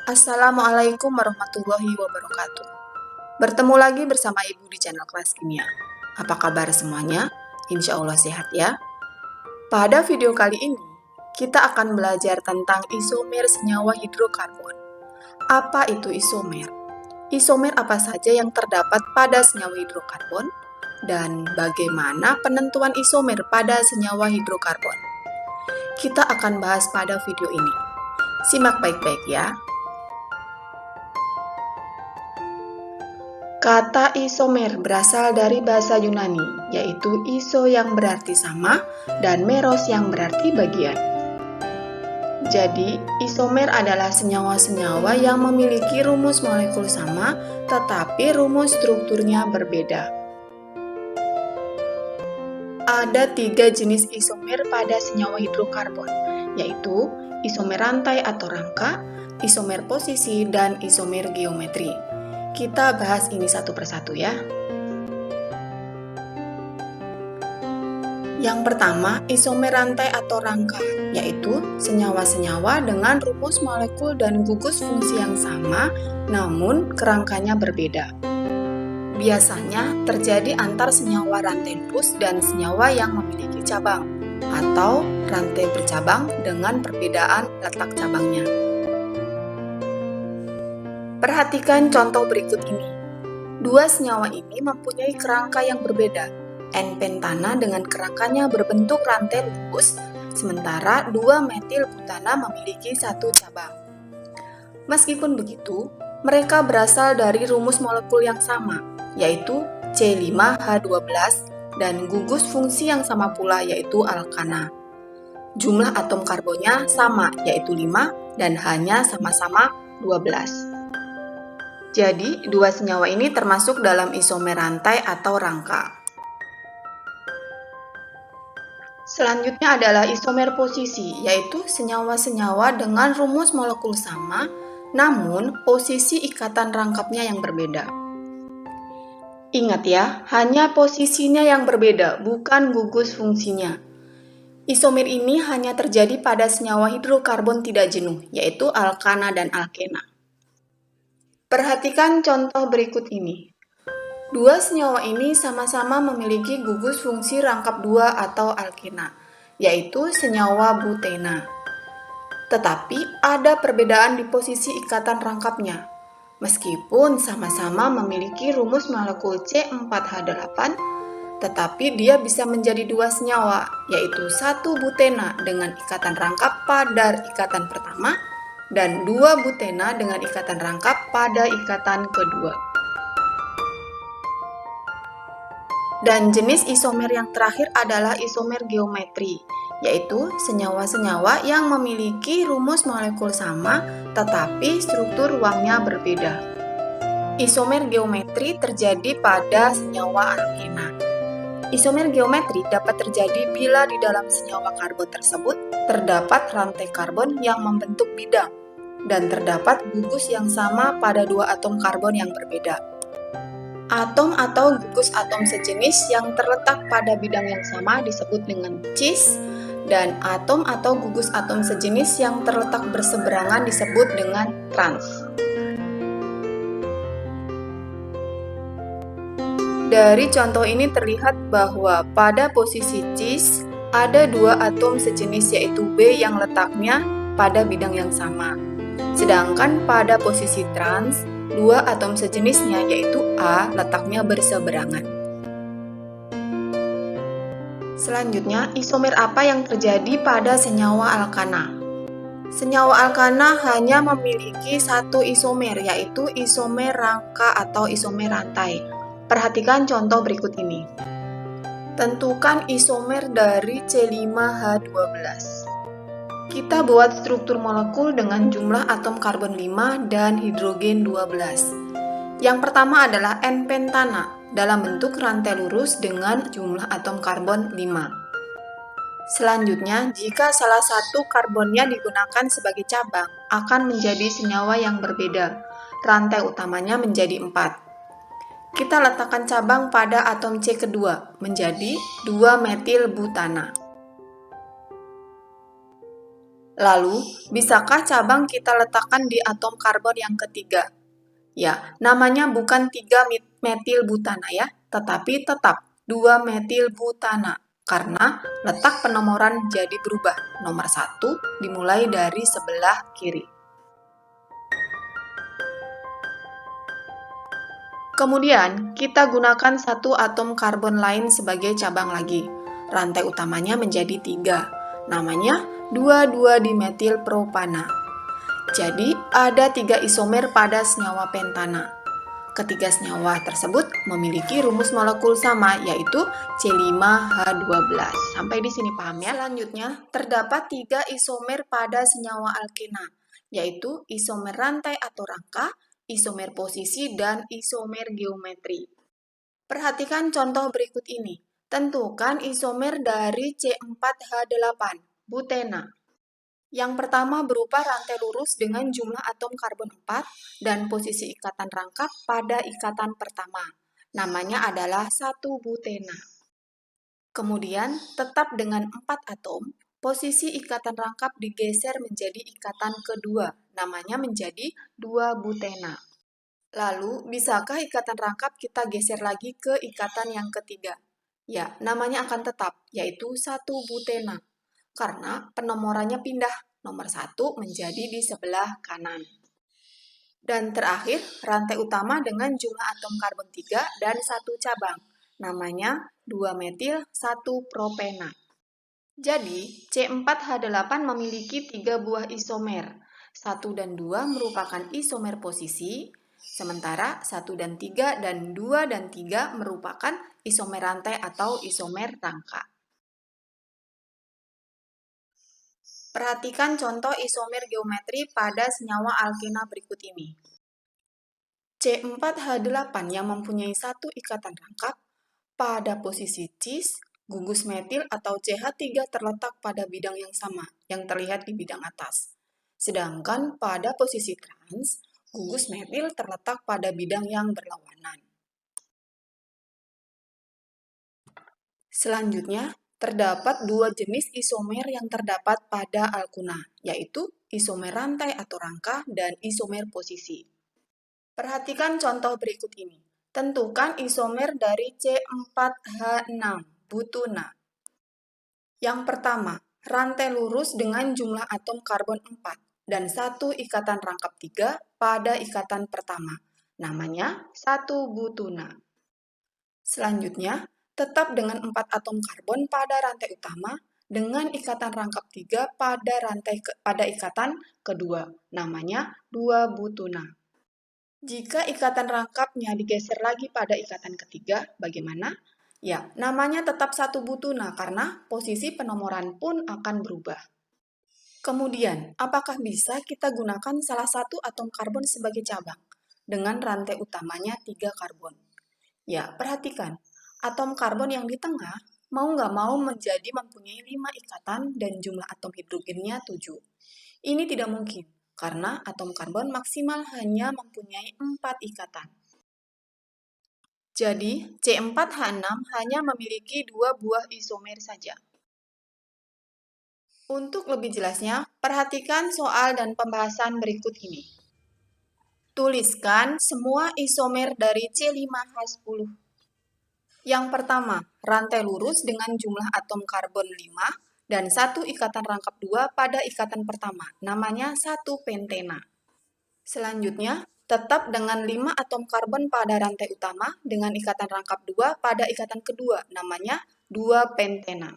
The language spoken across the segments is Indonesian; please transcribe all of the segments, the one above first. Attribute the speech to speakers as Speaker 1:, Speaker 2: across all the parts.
Speaker 1: Assalamualaikum warahmatullahi wabarakatuh. Bertemu lagi bersama Ibu di channel Kelas Kimia. Apa kabar semuanya? Insya Allah sehat ya. Pada video kali ini, kita akan belajar tentang isomer senyawa hidrokarbon. Apa itu isomer? Isomer apa saja yang terdapat pada senyawa hidrokarbon? Dan bagaimana penentuan isomer pada senyawa hidrokarbon? Kita akan bahas pada video ini. Simak baik-baik ya. Kata isomer berasal dari bahasa Yunani, yaitu iso yang berarti sama dan meros yang berarti bagian. Jadi, isomer adalah senyawa-senyawa yang memiliki rumus molekul sama, tetapi rumus strukturnya berbeda. Ada 3 jenis isomer pada senyawa hidrokarbon, yaitu isomer rantai atau rangka, isomer posisi, dan isomer geometri. Kita bahas ini satu persatu ya. Yang pertama, isomer rantai atau rangka, yaitu senyawa-senyawa dengan rumus molekul dan gugus fungsi yang sama, namun kerangkanya berbeda. Biasanya terjadi antar senyawa rantai lurus dan senyawa yang memiliki cabang, atau rantai bercabang dengan perbedaan letak cabangnya. Perhatikan contoh berikut ini. Dua senyawa ini mempunyai kerangka yang berbeda. N-pentana dengan kerangkanya berbentuk rantai lurus, sementara 2-metil-butana memiliki satu cabang. Meskipun begitu, mereka berasal dari rumus molekul yang sama, yaitu C5H12 dan gugus fungsi yang sama pula, yaitu alkana. Jumlah atom karbonnya sama, yaitu 5, dan H-nya sama-sama 12. Jadi, dua senyawa ini termasuk dalam isomer rantai atau rangka. Selanjutnya adalah isomer posisi, yaitu senyawa-senyawa dengan rumus molekul sama, namun posisi ikatan rangkapnya yang berbeda. Ingat ya, hanya posisinya yang berbeda, bukan gugus fungsinya. Isomer ini hanya terjadi pada senyawa hidrokarbon tidak jenuh, yaitu alkana dan alkena. Perhatikan contoh berikut ini. Dua senyawa ini sama-sama memiliki gugus fungsi rangkap 2 atau alkena, yaitu senyawa butena. Tetapi ada perbedaan di posisi ikatan rangkapnya. Meskipun sama-sama memiliki rumus molekul C4H8, tetapi dia bisa menjadi dua senyawa, yaitu satu butena dengan ikatan rangkap pada ikatan pertama, dan 2 butena dengan ikatan rangkap pada ikatan kedua. Dan jenis isomer yang terakhir adalah isomer geometri, yaitu senyawa-senyawa yang memiliki rumus molekul sama tetapi struktur ruangnya berbeda. Isomer geometri terjadi pada senyawa alkena. Isomer geometri dapat terjadi bila di dalam senyawa karbon tersebut terdapat rantai karbon yang membentuk bidang dan terdapat gugus yang sama pada 2 atom karbon yang berbeda. Atom atau gugus atom sejenis yang terletak pada bidang yang sama disebut dengan cis, dan atom atau gugus atom sejenis yang terletak berseberangan disebut dengan trans. Dari contoh ini terlihat bahwa pada posisi cis ada 2 atom sejenis yaitu B yang letaknya pada bidang yang sama. Sedangkan pada posisi trans, 2 atom sejenisnya yaitu A letaknya berseberangan. Selanjutnya, isomer apa yang terjadi pada senyawa alkana? Senyawa alkana hanya memiliki satu isomer, yaitu isomer rangka atau isomer rantai. Perhatikan contoh berikut ini. Tentukan isomer dari C5H12. Kita buat struktur molekul dengan jumlah atom karbon 5 dan hidrogen 12. Yang pertama adalah N-pentana dalam bentuk rantai lurus dengan jumlah atom karbon 5. Selanjutnya, jika salah satu karbonnya digunakan sebagai cabang, akan menjadi senyawa yang berbeda. Rantai utamanya menjadi 4. Kita letakkan cabang pada atom C kedua, menjadi 2-metil butana. Lalu, bisakah cabang kita letakkan di atom karbon yang ketiga? Ya, namanya bukan 3 metil butana ya, tetapi tetap 2 metil butana. Karena letak penomoran jadi berubah. Nomor 1 dimulai dari sebelah kiri. Kemudian, kita gunakan satu atom karbon lain sebagai cabang lagi. Rantai utamanya menjadi 3. Namanya 2,2-dimetil propana. Jadi, ada 3 isomer pada senyawa pentana. Ketiga senyawa tersebut memiliki rumus molekul sama, yaitu C5H12. Sampai di sini paham ya? Selanjutnya, terdapat 3 isomer pada senyawa alkena, yaitu isomer rantai atau rangka, isomer posisi, dan isomer geometri. Perhatikan contoh berikut ini. Tentukan isomer dari C4H8, butena. Yang pertama berupa rantai lurus dengan jumlah atom karbon 4 dan posisi ikatan rangkap pada ikatan pertama. Namanya adalah 1-butena. Kemudian, tetap dengan 4 atom, posisi ikatan rangkap digeser menjadi ikatan kedua. Namanya menjadi 2-butena. Lalu, bisakah ikatan rangkap kita geser lagi ke ikatan yang ketiga? Ya, namanya akan tetap, yaitu 1-butena. Karena penomorannya pindah. Nomor 1 menjadi di sebelah kanan. Dan terakhir, rantai utama dengan jumlah atom karbon 3 dan 1 cabang. Namanya 2-metil 1-propena. Jadi, C4H8 memiliki 3 buah isomer. 1 dan 2 merupakan isomer posisi, sementara 1 dan 3 dan 2 dan 3 merupakan isomer rantai atau isomer rangka. Perhatikan contoh isomer geometri pada senyawa alkena berikut ini. C4H8 yang mempunyai satu ikatan rangkap pada posisi cis, gugus metil atau CH3 terletak pada bidang yang sama, yang terlihat di bidang atas. Sedangkan pada posisi trans, gugus metil terletak pada bidang yang berlawanan. Selanjutnya, terdapat 2 jenis isomer yang terdapat pada alkuna, yaitu isomer rantai atau rangka dan isomer posisi. Perhatikan contoh berikut ini. Tentukan isomer dari C4H6, butuna. Yang pertama, rantai lurus dengan jumlah atom karbon 4 dan 1 ikatan rangkap 3 pada ikatan pertama. Namanya 1-butuna. Selanjutnya, tetap dengan 4 atom karbon pada rantai utama dengan ikatan rangkap 3 pada ikatan kedua. Namanya 2-butuna. Jika ikatan rangkapnya digeser lagi pada ikatan ketiga, bagaimana? Ya, namanya tetap 1-butuna karena posisi penomoran pun akan berubah. Kemudian, apakah bisa kita gunakan salah satu atom karbon sebagai cabang dengan rantai utamanya 3 karbon? Ya, perhatikan, atom karbon yang di tengah mau nggak mau menjadi mempunyai 5 ikatan dan jumlah atom hidrogennya 7. Ini tidak mungkin, karena atom karbon maksimal hanya mempunyai 4 ikatan. Jadi, C4H6 hanya memiliki 2 buah isomer saja. Untuk lebih jelasnya, perhatikan soal dan pembahasan berikut ini. Tuliskan semua isomer dari C5H10. Yang pertama, rantai lurus dengan jumlah atom karbon 5 dan 1 ikatan rangkap 2 pada ikatan pertama, namanya 1-pentena. Selanjutnya, tetap dengan 5 atom karbon pada rantai utama dengan ikatan rangkap 2 pada ikatan kedua, namanya 2-pentena.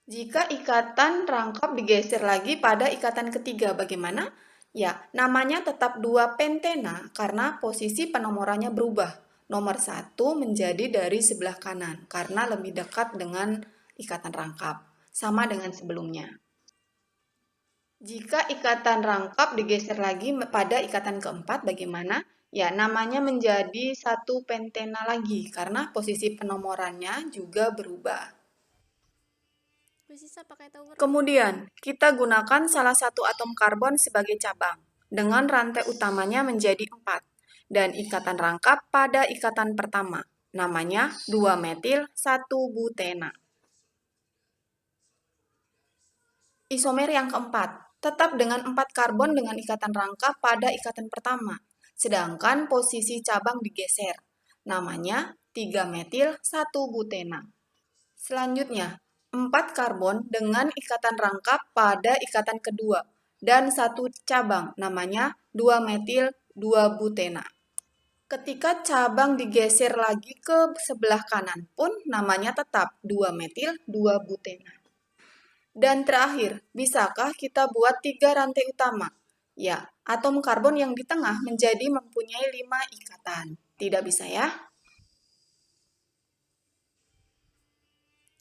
Speaker 1: Jika ikatan rangkap digeser lagi pada ikatan ketiga, bagaimana? Ya, namanya tetap 2-pentena karena posisi penomorannya berubah. Nomor 1 menjadi dari sebelah kanan karena lebih dekat dengan ikatan rangkap, sama dengan sebelumnya. Jika ikatan rangkap digeser lagi pada ikatan keempat, bagaimana? Ya, namanya menjadi 1-pentena lagi karena posisi penomorannya juga berubah. Kemudian, kita gunakan salah satu atom karbon sebagai cabang, dengan rantai utamanya menjadi 4, dan ikatan rangkap pada ikatan pertama, namanya 2-metil 1-butena. Isomer yang keempat, tetap dengan 4 karbon dengan ikatan rangka pada ikatan pertama, sedangkan posisi cabang digeser. Namanya 3 metil 1 butena. Selanjutnya, 4 karbon dengan ikatan rangka pada ikatan kedua dan 1 cabang, namanya 2 metil 2 butena. Ketika cabang digeser lagi ke sebelah kanan pun namanya tetap 2 metil 2 butena. Dan terakhir, bisakah kita buat 3 rantai utama? Ya, atom karbon yang di tengah menjadi mempunyai 5 ikatan. Tidak bisa ya?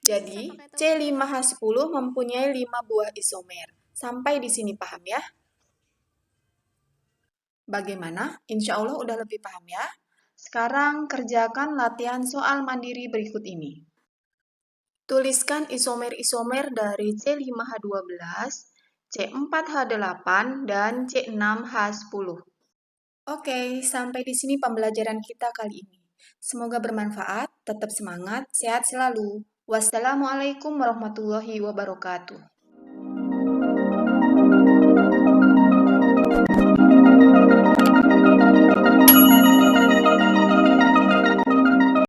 Speaker 1: Jadi, C5H10 mempunyai 5 buah isomer. Sampai di sini paham ya? Bagaimana? Insya Allah udah lebih paham ya? Sekarang kerjakan latihan soal mandiri berikut ini. Tuliskan isomer-isomer dari C5H12, C4H8, dan C6H10. Oke, sampai di sini pembelajaran kita kali ini. Semoga bermanfaat, tetap semangat, sehat selalu. Wassalamualaikum warahmatullahi wabarakatuh.